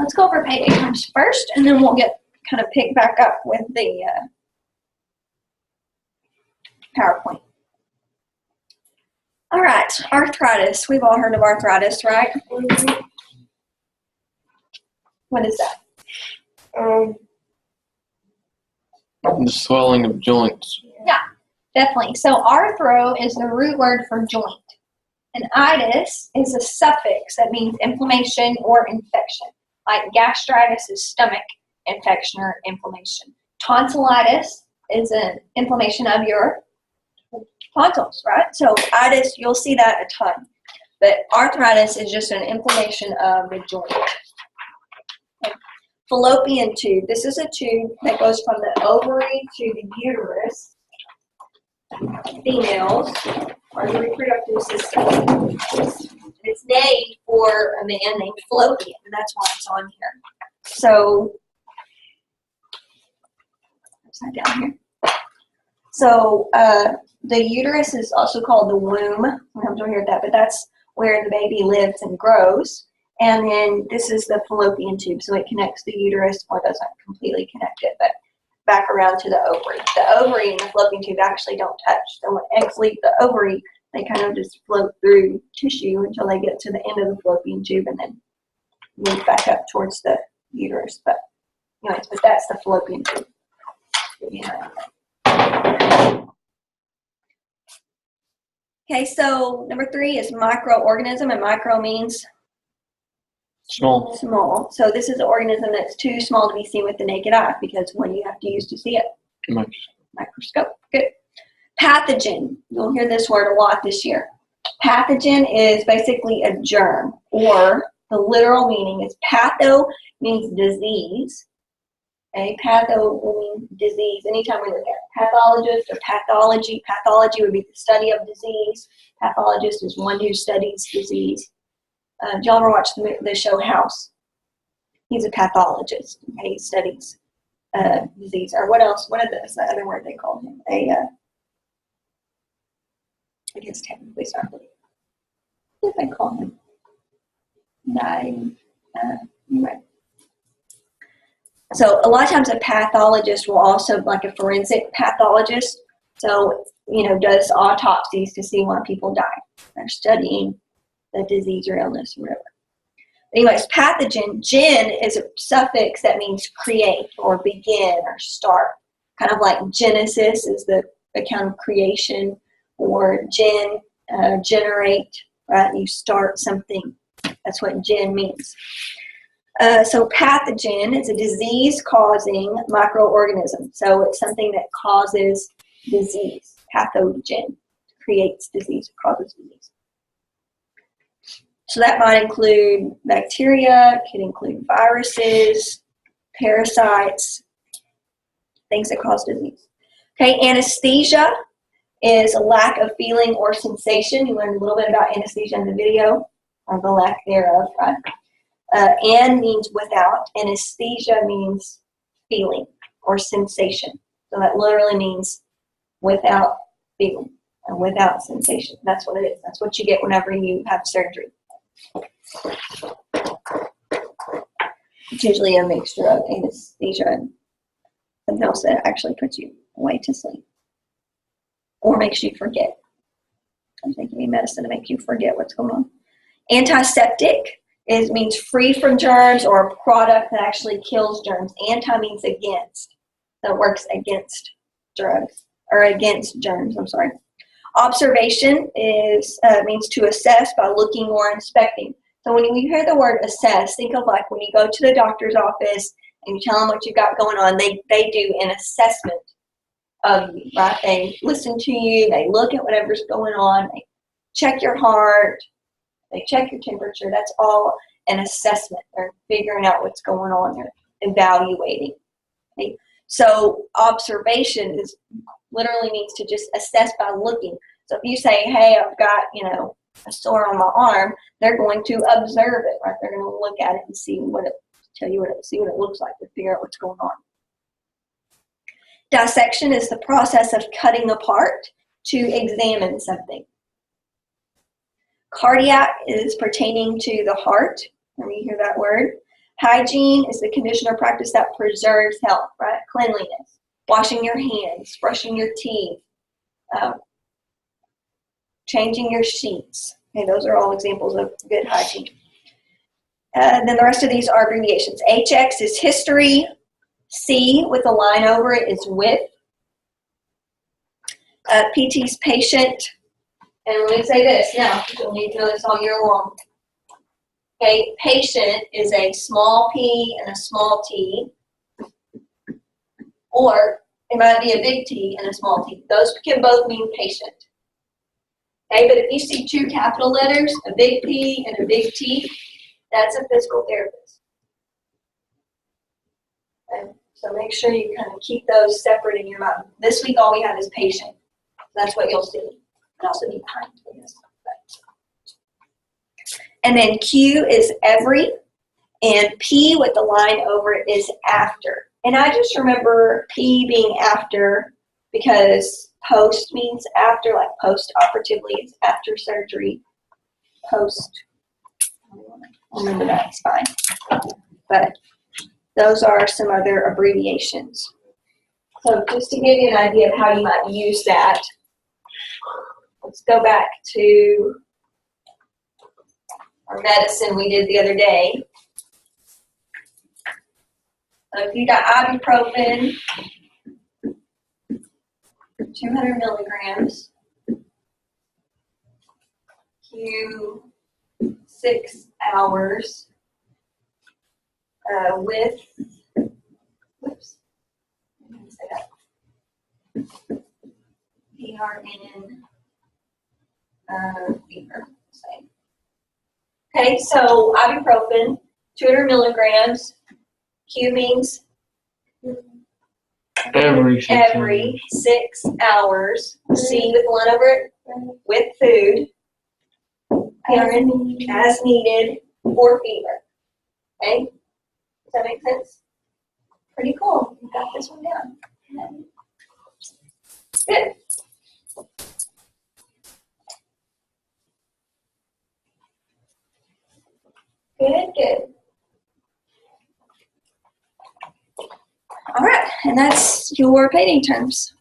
let's go over payday times first, and then we'll get kind of pick back up with the PowerPoint. All right, arthritis. We've all heard of arthritis, right? What is that? The swelling of joints. Yeah, definitely. So arthro is the root word for joint. And itis is a suffix that means inflammation or infection. Like gastritis is stomach infection or inflammation. Tonsillitis is an inflammation of your tonsils, right? So itis, you'll see that a ton. But arthritis is just an inflammation of the joint. Okay. Fallopian tube. This is a tube that goes from the ovary to the uterus. Females are the reproductive system. It's named for a man named Fallopian, and that's why it's on here. So, upside down here. So, the uterus is also called the womb. Sometimes you'll hear that, but that's where the baby lives and grows. And then this is the fallopian tube, so it connects the uterus, or doesn't completely connect it, but back around to the ovary. The ovary and the fallopian tube actually don't touch. So when eggs leave the ovary, they kind of just float through tissue until they get to the end of the fallopian tube and then move back up towards the uterus. But anyways, but that's the fallopian tube. Yeah. Okay, so number 3 is microorganism, and micro means Small. small. So this is an organism that's too small to be seen with the naked eye, because what do you have to use to see it? Microscope. Good. Pathogen. You'll hear this word a lot this year. Pathogen is basically a germ, or the literal meaning is patho means disease. Okay, patho will mean disease. Anytime we look at pathologist or pathology, pathology would be the study of disease. Pathologist is one who studies disease. Do y'all ever watch the show House? He's a pathologist. Okay, he studies disease. Or what else? What is the other word they call him? I guess technically, sorry. What did they call him? Anyway. So a lot of times a pathologist will also, like a forensic pathologist, so, does autopsies to see why people die. They're studying the disease or illness or whatever. Anyways, pathogen, gen is a suffix that means create or begin or start. Kind of like Genesis is the account of creation, or generate, right? You start something. That's what gen means. So pathogen is a disease-causing microorganism. So it's something that causes disease. Pathogen creates disease, causes disease. So that might include bacteria, could include viruses, parasites, things that cause disease. Okay, anesthesia is a lack of feeling or sensation. You learned a little bit about anesthesia in the video, or the lack thereof, right? An means without. Anesthesia means feeling or sensation. So that literally means without feeling or without sensation. That's what it is. That's what you get whenever you have surgery. It's usually a mixture of anesthesia and something else that actually puts you away to sleep or makes you forget. I'm thinking of medicine to make you forget what's going on. Antiseptic means free from germs, or a product that actually kills germs. Anti means against. So it works against drugs, or against germs, I'm sorry. Observation means to assess by looking or inspecting. So when you hear the word assess, think of like when you go to the doctor's office and you tell them what you got going on, they do an assessment of you, right? They listen to you, they look at whatever's going on, they check your heart, they check your temperature. That's all an assessment. They're figuring out what's going on. They're evaluating. Okay? So observation literally means to just assess by looking. So if you say, hey, I've got, a sore on my arm, they're going to observe it, right? They're going to look at it and see what it looks like to figure out what's going on. Dissection is the process of cutting apart to examine something. Cardiac is pertaining to the heart. Let me hear that word. Hygiene is the condition or practice that preserves health, right? Cleanliness, washing your hands, brushing your teeth, changing your sheets. Okay, those are all examples of good hygiene. And then the rest of these are abbreviations. HX is history. C with a line over it is width. PT's patient. And let me say this now, you'll need to know this all year long. Okay, patient is a small p and a small t. Or it might be a big T and a small t. Those can both mean patient. Okay, but if you see two capital letters, a big P and a big T, that's a physical therapist. Okay, so make sure you kind of keep those separate in your mind. This week all we have is patient. That's what you'll see. You can also be kind for this. And then Q is every, and P with the line over it is after. And I just remember P being after because post means after, like post-operatively, it's after surgery. Post, I'll remember that, it's fine. But those are some other abbreviations. So just to give you an idea of how you might use that, let's go back to our medicine we did the other day. So if you got ibuprofen, 200 milligrams, Q 6 hours with, whoops, I didn't say that, PRN fever, same. Okay, so ibuprofen, 200 milligrams, Q means Every 6 hours. C with the line over it, with food. PRN as needed for fever. Okay? Does that make sense? Pretty cool. You got this one down. Good. Good, good. All right, and that's your payday terms.